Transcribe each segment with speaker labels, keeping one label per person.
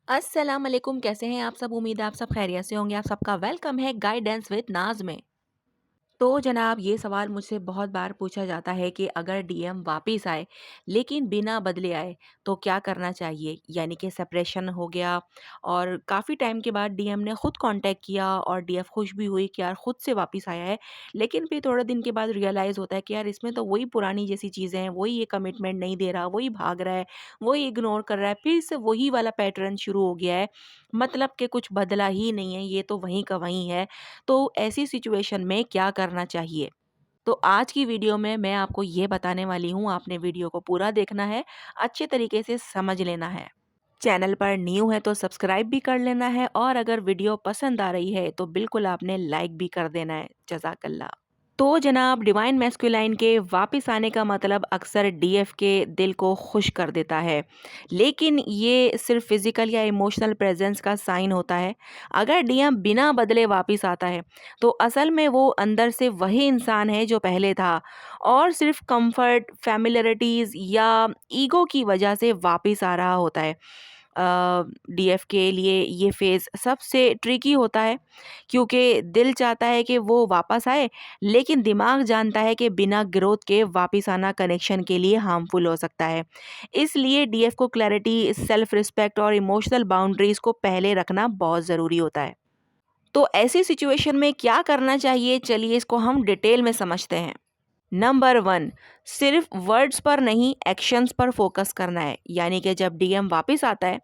Speaker 1: अस्सलाम वालेकुम। कैसे हैं आप सब? उम्मीद है आप सब खैरियत से होंगे। आप सबका वेलकम है गाइडेंस विद नाज में। तो जनाब, ये सवाल मुझसे बहुत बार पूछा जाता है कि अगर डीएम वापस आए लेकिन बिना बदले आए तो क्या करना चाहिए? यानी कि सेपरेशन हो गया और काफ़ी टाइम के बाद डीएम ने खुद कांटेक्ट किया और डीएफ खुश भी हुई कि यार खुद से वापस आया है। लेकिन फिर थोड़े दिन के बाद रियलाइज़ होता है कि यार इसमें तो वही पुरानी जैसी चीज़ें हैं, वही ये कमिटमेंट नहीं दे रहा, वही भाग रहा है, वही इग्नोर कर रहा है, फिर से वही वाला पैटर्न शुरू हो गया है। मतलब कि कुछ बदला ही नहीं है, ये तो वहीं का वहीं है। तो ऐसी सिचुएशन में क्या करना चाहिए? तो आज की वीडियो में मैं आपको ये बताने वाली हूँ, आपने वीडियो को पूरा देखना है, अच्छे तरीके से समझ लेना है। चैनल पर न्यू है तो सब्सक्राइब भी कर लेना है और अगर वीडियो पसंद आ रही है तो बिल्कुल आपने लाइक भी कर देना है। जज़ाकल्लाह। तो जनाब, डिवाइन मैस्कुलाइन के वापस आने का मतलब अक्सर डीएफ के दिल को खुश कर देता है, लेकिन ये सिर्फ फिजिकल या इमोशनल प्रेजेंस का साइन होता है। अगर डीएम बिना बदले वापस आता है तो असल में वो अंदर से वही इंसान है जो पहले था और सिर्फ कंफर्ट, फैमिलियरिटीज या ईगो की वजह से वापस आ रहा होता है। डीएफ के लिए ये फेज़ सबसे ट्रिकी होता है क्योंकि दिल चाहता है कि वो वापस आए, लेकिन दिमाग जानता है कि बिना ग्रोथ के वापस आना कनेक्शन के लिए हार्मफुल हो सकता है। इसलिए डीएफ को क्लैरिटी, सेल्फ रिस्पेक्ट और इमोशनल बाउंड्रीज को पहले रखना बहुत ज़रूरी होता है। तो ऐसी सिचुएशन में क्या करना चाहिए? चलिए इसको हम डिटेल में समझते हैं। नंबर 1, सिर्फ वर्ड्स पर नहीं, एक्शंस पर फोकस करना है। यानी कि जब डीएम वापस आता है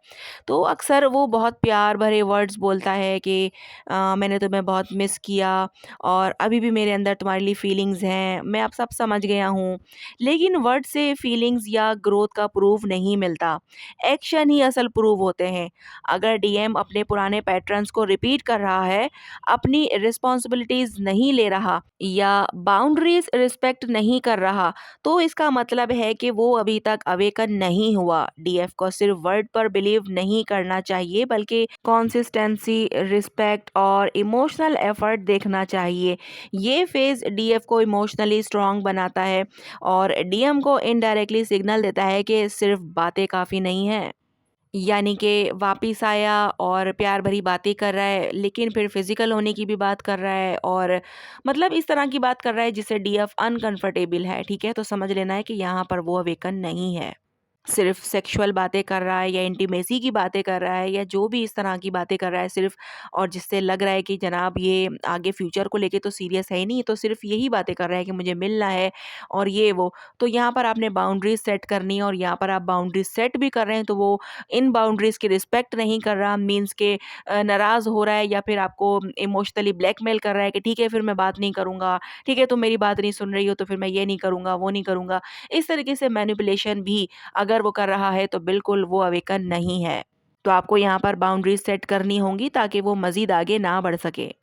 Speaker 1: तो अक्सर वो बहुत प्यार भरे वर्ड्स बोलता है कि मैंने तुम्हें बहुत मिस किया और अभी भी मेरे अंदर तुम्हारे लिए फीलिंग्स हैं, मैं अब सब समझ गया हूँ। लेकिन वर्ड से फीलिंग्स या ग्रोथ का प्रूफ नहीं मिलता, एक्शन ही असल प्रूफ होते हैं। अगर डीएम अपने पुराने पैटर्न्स को रिपीट कर रहा है, अपनी रिस्पॉन्सिबिलिटीज नहीं ले रहा या बाउंड्रीज रिस्पेक्ट नहीं कर रहा, तो इसका मतलब है कि वो अभी तक अवेकन नहीं हुआ। डीएफ को सिर्फ वर्ड पर बिलीव नहीं करना चाहिए, बल्कि कॉन्सिस्टेंसी, रिस्पेक्ट और इमोशनल एफर्ट देखना चाहिए। ये फेज डीएफ को इमोशनली स्ट्रांग बनाता है और डीएम को इनडायरेक्टली सिग्नल देता है कि सिर्फ बातें काफ़ी नहीं है। यानी कि वापिस आया और प्यार भरी बातें कर रहा है, लेकिन फिर फिज़िकल होने की भी बात कर रहा है और मतलब इस तरह की बात कर रहा है जिससे डीएफ अनकंफर्टेबल है, ठीक है? तो समझ लेना है कि यहाँ पर वो अवेकन नहीं है। सिर्फ सेक्सुअल बातें कर रहा है या इंटीमेसी की बातें कर रहा है या जो भी इस तरह की बातें कर रहा है सिर्फ, और जिससे लग रहा है कि जनाब ये आगे फ्यूचर को लेके तो सीरियस है ही नहीं, तो सिर्फ यही बातें कर रहा है कि मुझे मिलना है और ये वो। तो यहाँ पर आपने बाउंड्रीज सेट करनी है और यहाँ पर आप बाउंड्रीज सेट भी कर रहे हैं तो वो इन बाउंड्रीज की रिस्पेक्ट नहीं कर रहा, मीन्स के नाराज़ हो रहा है या फिर आपको इमोशनली ब्लैकमेल कर रहा है कि ठीक है फिर मैं बात नहीं करूँगा, ठीक है तुम मेरी बात नहीं सुन रही हो तो फिर मैं ये नहीं करूँगा, वो नहीं करूँगा। इस तरीके से मैनिपुलेशन भी अगर वो कर रहा है तो बिल्कुल वो अवेकन नहीं है। तो आपको यहाँ पर बाउंड्रीज सेट करनी होंगी ताकि वो मज़ीद आगे ना बढ़ सके।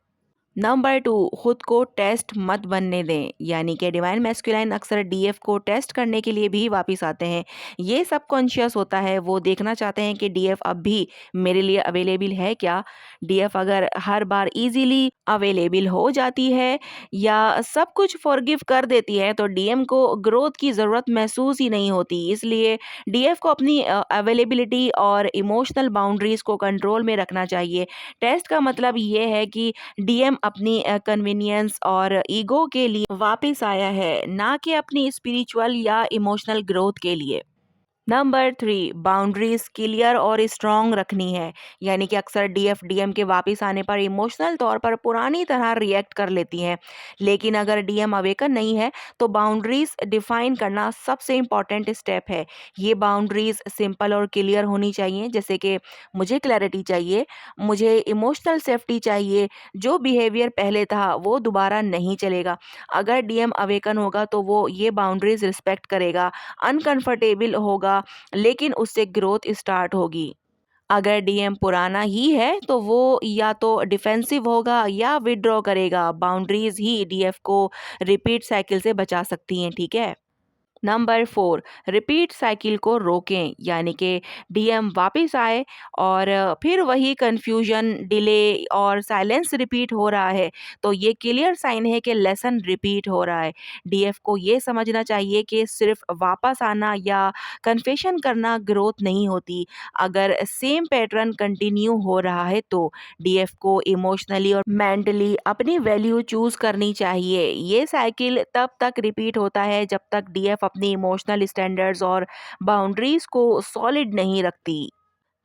Speaker 1: नंबर 2, खुद को टेस्ट मत बनने दें। यानी कि डिवाइन मैस्कुलाइन अक्सर डीएफ को टेस्ट करने के लिए भी वापस आते हैं। ये सबकॉन्शियस होता है, वो देखना चाहते हैं कि डीएफ अब भी मेरे लिए अवेलेबल है क्या? डीएफ अगर हर बार इजीली अवेलेबल हो जाती है या सब कुछ फॉरगिव कर देती है तो डीएम को ग्रोथ की ज़रूरत महसूस ही नहीं होती। इसलिए डीएफ को अपनी अवेलेबिलिटी और इमोशनल बाउंड्रीज को कंट्रोल में रखना चाहिए। टेस्ट का मतलब ये है कि डीएम अपनी कन्वीनियंस और ईगो के लिए वापस आया है, ना कि अपनी स्पिरिचुअल या इमोशनल ग्रोथ के लिए। नंबर 3, बाउंड्रीज क्लियर और स्ट्रॉन्ग रखनी है। यानी कि अक्सर डीएफ डीएम के वापस आने पर इमोशनल तौर पर पुरानी तरह रिएक्ट कर लेती हैं, लेकिन अगर डीएम अवेकन नहीं है तो बाउंड्रीज डिफाइन करना सबसे इम्पॉर्टेंट स्टेप है। ये बाउंड्रीज सिंपल और क्लियर होनी चाहिए, जैसे कि मुझे क्लैरिटी चाहिए, मुझे इमोशनल सेफ्टी चाहिए, जो बिहेवियर पहले था वो दोबारा नहीं चलेगा। अगर डीएम अवेकन होगा तो वो ये बाउंड्रीज रिस्पेक्ट करेगा, अनकंफर्टेबल होगा, लेकिन उससे ग्रोथ स्टार्ट होगी। अगर डीएम पुराना ही है तो वो या तो डिफेंसिव होगा या विड्रॉ करेगा। बाउंड्रीज ही डीएफ को रिपीट साइकिल से बचा सकती हैं, ठीक है? नंबर 4, रिपीट साइकिल को रोकें, यानी कि डीएम वापस आए और फिर वही कंफ्यूजन, डिले और साइलेंस रिपीट हो रहा है, तो ये क्लियर साइन है कि लेसन रिपीट हो रहा है। डीएफ को ये समझना चाहिए कि सिर्फ वापस आना या कन्फेशन करना ग्रोथ नहीं होती। अगर सेम पैटर्न कंटिन्यू हो रहा है तो डीएफ को इमोशनली और मेंटली अपनी वैल्यू चूज करनी चाहिए। ये साइकिल तब तक रिपीट होता है जब तक डीएफ अपनी इमोशनल स्टैंडर्ड्स और बाउंड्रीज को सॉलिड नहीं रखती।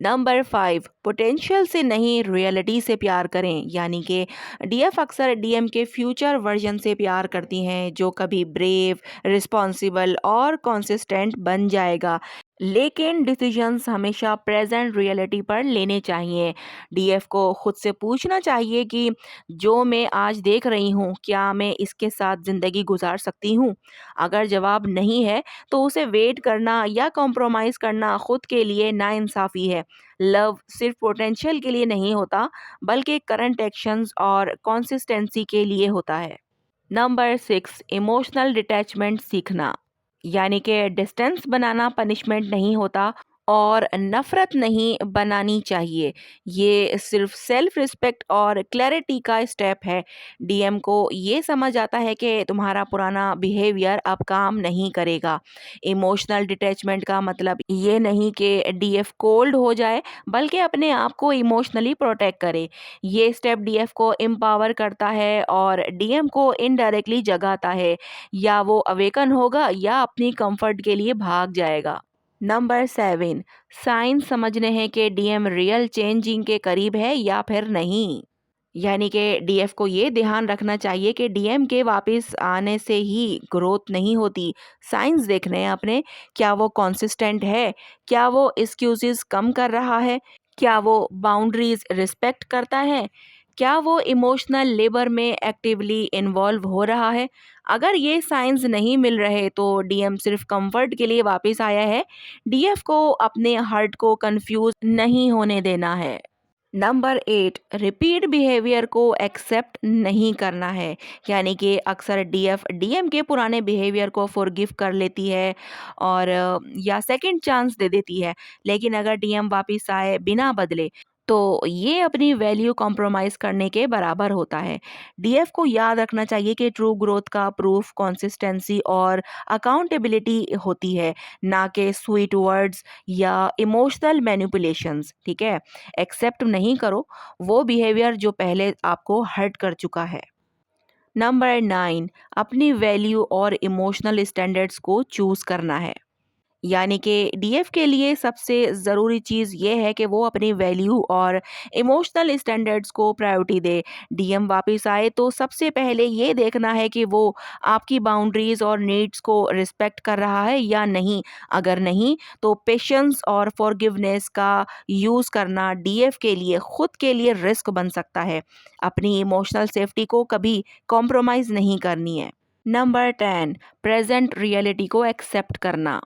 Speaker 1: नंबर 5, पोटेंशियल से नहीं रियलिटी से प्यार करें, यानी कि डीएफ अक्सर डीएम के फ्यूचर वर्जन से प्यार करती हैं जो कभी ब्रेव, रिस्पॉन्सिबल और कंसिस्टेंट बन जाएगा। लेकिन डिसीजंस हमेशा प्रेजेंट रियलिटी पर लेने चाहिए। डीएफ को खुद से पूछना चाहिए कि जो मैं आज देख रही हूँ क्या मैं इसके साथ ज़िंदगी गुजार सकती हूँ। अगर जवाब नहीं है तो उसे वेट करना या कॉम्प्रोमाइज़ करना खुद के लिए नाइंसाफ़ी है। लव सिर्फ पोटेंशियल के लिए नहीं होता, बल्कि करंट एक्शंस और कंसिस्टेंसी के लिए होता है। नंबर 6, इमोशनल डिटैचमेंट सीखना, यानी कि डिस्टेंस बनाना पनिशमेंट नहीं होता और नफरत नहीं बनानी चाहिए। ये सिर्फ सेल्फ रिस्पेक्ट और क्लैरिटी का स्टेप है। डीएम को ये समझ आता है कि तुम्हारा पुराना बिहेवियर अब काम नहीं करेगा। इमोशनल डिटैचमेंट का मतलब ये नहीं कि डीएफ कोल्ड हो जाए, बल्कि अपने आप को इमोशनली प्रोटेक्ट करे। ये स्टेप डीएफ को एम्पावर करता है और डीएम को इनडायरेक्टली जगाता है। या वो अवेकन होगा या अपनी कंफर्ट के लिए भाग जाएगा। नंबर 7, साइन समझने हैं कि डीएम रियल चेंजिंग के करीब है या फिर नहीं। यानी कि डीएफ को ये ध्यान रखना चाहिए कि डीएम के वापस आने से ही ग्रोथ नहीं होती। साइंस देखने हैं अपने, क्या वो कंसिस्टेंट है, क्या वो एक्सक्यूजेस कम कर रहा है, क्या वो बाउंड्रीज रिस्पेक्ट करता है, क्या वो इमोशनल लेबर में एक्टिवली इन्वॉल्व हो रहा है। अगर ये साइंस नहीं मिल रहे तो डीएम सिर्फ कंफर्ट के लिए वापस आया है। डीएफ को अपने हार्ट को कंफ्यूज नहीं होने देना है। नंबर 8, रिपीट बिहेवियर को एक्सेप्ट नहीं करना है, यानी कि अक्सर डीएफ डीएम के पुराने बिहेवियर को फॉरगिव कर लेती है और या सेकंड चांस दे देती है। लेकिन अगर डीएम वापस आए बिना बदले तो ये अपनी वैल्यू कॉम्प्रोमाइज करने के बराबर होता है। डीएफ को याद रखना चाहिए कि ट्रू ग्रोथ का प्रूफ कंसिस्टेंसी और अकाउंटेबिलिटी होती है, ना कि स्वीट वर्ड्स या इमोशनल मैनिपुलेशंस। ठीक है, एक्सेप्ट नहीं करो वो बिहेवियर जो पहले आपको हर्ट कर चुका है। नंबर 9, अपनी वैल्यू और इमोशनल स्टैंडर्ड्स को चूज करना है। यानी कि डीएफ के लिए सबसे ज़रूरी चीज़ ये है कि वो अपनी वैल्यू और इमोशनल स्टैंडर्ड्स को प्रायोरिटी दे। डीएम वापस आए तो सबसे पहले ये देखना है कि वो आपकी बाउंड्रीज और नीड्स को रिस्पेक्ट कर रहा है या नहीं। अगर नहीं तो पेशेंस और फॉरगिवनेस का यूज़ करना डीएफ के लिए खुद के लिए रिस्क बन सकता है। अपनी इमोशनल सेफ्टी को कभी कॉम्प्रोमाइज़ नहीं करनी है। नंबर 10, प्रेजेंट रियलिटी को एक्सेप्ट करना,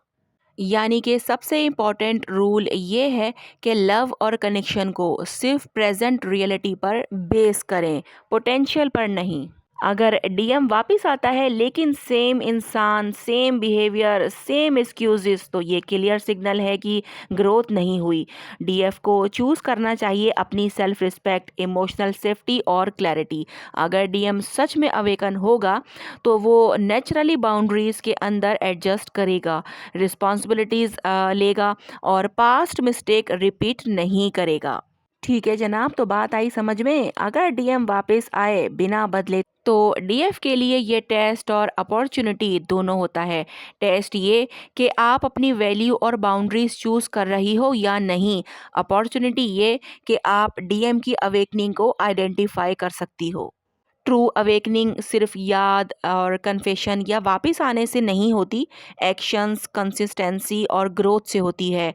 Speaker 1: यानी कि सबसे इम्पॉर्टेंट रूल ये है कि लव और कनेक्शन को सिर्फ प्रेजेंट रियलिटी पर बेस करें, पोटेंशियल पर नहीं। अगर डीएम वापस आता है लेकिन सेम इंसान, सेम बिहेवियर, सेम एक्सक्यूजेस, तो ये क्लियर सिग्नल है कि ग्रोथ नहीं हुई। डीएफ को चूज करना चाहिए अपनी सेल्फ रिस्पेक्ट, इमोशनल सेफ्टी और क्लैरिटी। अगर डीएम सच में अवेकन होगा तो वो नेचुरली बाउंड्रीज के अंदर एडजस्ट करेगा, रिस्पॉन्सिबिलिटीज लेगा और पास्ट मिस्टेक रिपीट नहीं करेगा। ठीक है जनाब, तो बात आई समझ में। अगर डीएम वापस आए बिना बदले तो डीएफ के लिए ये टेस्ट और अपॉर्चुनिटी दोनों होता है। टेस्ट ये कि आप अपनी वैल्यू और बाउंड्रीज चूज कर रही हो या नहीं। अपॉर्चुनिटी ये कि आप डीएम की अवेकनिंग को आइडेंटिफाई कर सकती हो। ट्रू अवेकनिंग सिर्फ याद और कन्फेशन या वापस आने से नहीं होती, एक्शंस, कंसिस्टेंसी और ग्रोथ से होती है।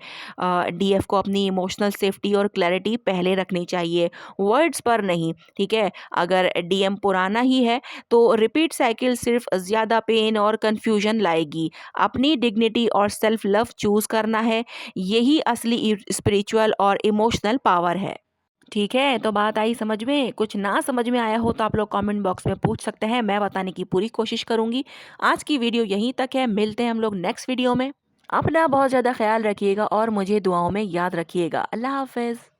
Speaker 1: डीएफ को अपनी इमोशनल सेफ्टी और क्लैरिटी पहले रखनी चाहिए, वर्ड्स पर नहीं। ठीक है, अगर डीएम पुराना ही है तो रिपीट साइकिल सिर्फ ज़्यादा पेन और कन्फ्यूजन लाएगी। अपनी डिग्निटी और सेल्फ लव चूज़ करना है, यही असली स्पिरिचुअल और इमोशनल पावर है। ठीक है, तो बात आई समझ में? कुछ ना समझ में आया हो तो आप लोग कमेंट बॉक्स में पूछ सकते हैं, मैं बताने की पूरी कोशिश करूँगी। आज की वीडियो यहीं तक है, मिलते हैं हम लोग नेक्स्ट वीडियो में। अपना बहुत ज़्यादा ख़्याल रखिएगा और मुझे दुआओं में याद रखिएगा। अल्लाह हाफ़िज़।